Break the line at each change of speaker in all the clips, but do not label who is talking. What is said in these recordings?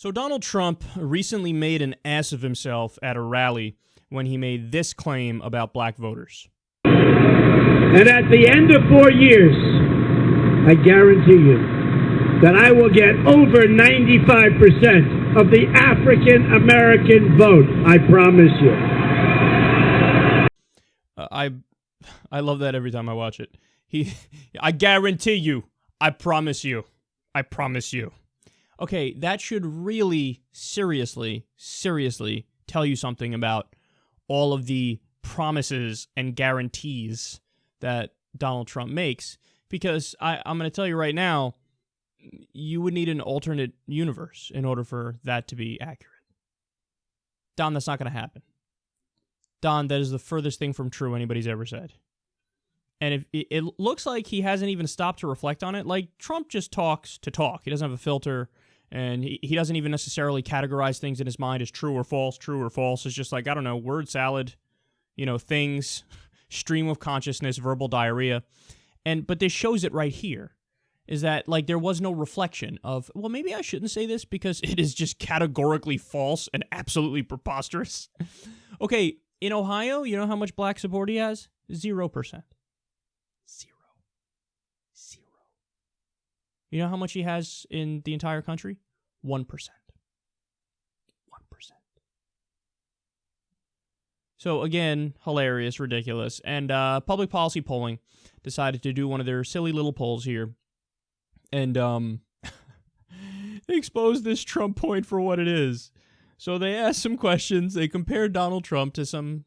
So Donald Trump recently made an ass of himself at a rally when he made this claim about black voters.
And at the end of 4 years, I guarantee you that I will get over 95% of the African American vote. I promise you.
I love that every time I watch it. I guarantee you. I promise you. I promise you. Okay, that should really seriously tell you something about all of the promises and guarantees that Donald Trump makes, because I'm going to tell you right now, you would need an alternate universe in order for that to be accurate. Don, that's not going to happen. Don, that is the furthest thing from true anybody's ever said. And if it looks like he hasn't even stopped to reflect on it. Like, Trump just talks to talk. He doesn't have a filter, and he doesn't even necessarily categorize things in his mind as true or false. True or false. It's just like, I don't know, word salad, things, stream of consciousness, verbal diarrhea. But this shows it right here, is that, like, there was no reflection of, well, maybe I shouldn't say this because it is just categorically false and absolutely preposterous. Okay, in Ohio, you know how much black support he has? 0%. Zero. You know how much he has in the entire country? 1%. 1%. So again, hilarious, ridiculous. And Public Policy Polling decided to do one of their silly little polls here and expose this Trump point for what it is. So they asked some questions. They compared Donald Trump to some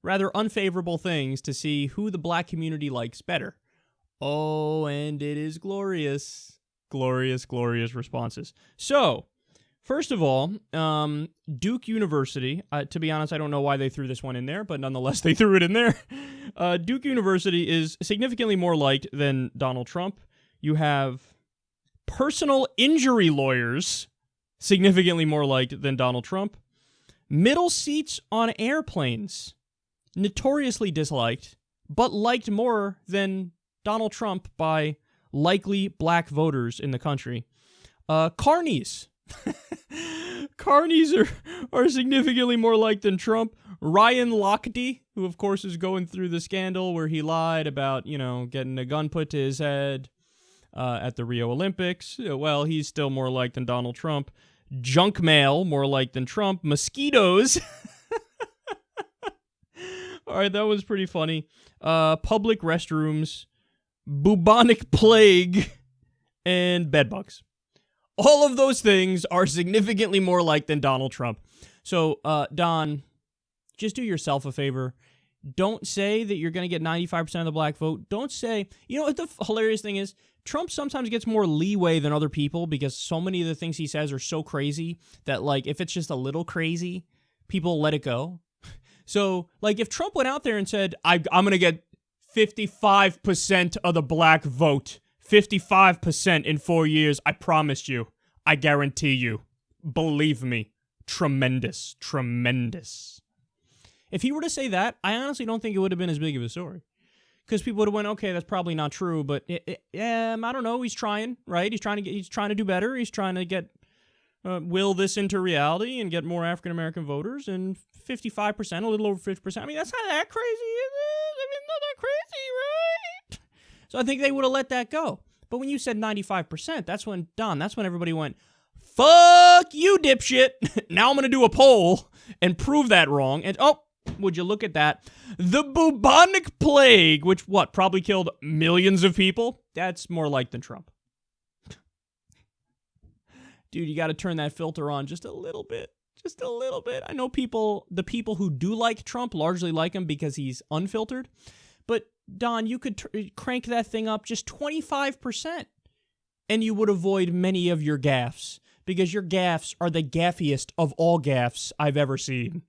rather unfavorable things to see who the black community likes better. Oh, and it is glorious. Glorious, glorious responses. So, first of all, Duke University, to be honest, I don't know why they threw this one in there, but nonetheless, they threw it in there. Duke University is significantly more liked than Donald Trump. You have personal injury lawyers, significantly more liked than Donald Trump. Middle seats on airplanes, notoriously disliked, but liked more than Donald Trump by likely black voters in the country. Carnies. Carnies are significantly more liked than Trump. Ryan Lochte, who of course is going through the scandal where he lied about, getting a gun put to his head at the Rio Olympics. Well, he's still more liked than Donald Trump. Junk mail, more liked than Trump. Mosquitoes. All right, that was pretty funny. Public restrooms, bubonic plague, and bedbugs. All of those things are significantly more liked than Donald Trump. So, Don, just do yourself a favor. Don't say that you're going to get 95% of the black vote. Don't say, what the hilarious thing is? Trump sometimes gets more leeway than other people because so many of the things he says are so crazy that, like, if it's just a little crazy, people let it go. So, like, if Trump went out there and said, I'm going to get 55% of the black vote, 55% in 4 years, I promise you, I guarantee you, believe me, tremendous. If he were to say that, I honestly don't think it would have been as big of a story. Because people would have went, okay, that's probably not true, but I don't know. He's trying, right? He's trying to do better. He's trying to get will this into reality and get more African American voters. And 55%, a little over 50%. I mean, that's not that crazy, is it? I mean, not that crazy, right? So I think they would have let that go. But when you said 95%, that's when everybody went, fuck you, dipshit. Now I'm going to do a poll and prove that wrong. And would you look at that? The bubonic plague, which, probably killed millions of people? That's more like than Trump. Dude, you got to turn that filter on just a little bit. Just a little bit. I know the people who do like Trump largely like him because he's unfiltered. But, Don, you could crank that thing up just 25%, and you would avoid many of your gaffes, because your gaffes are the gaffiest of all gaffes I've ever seen.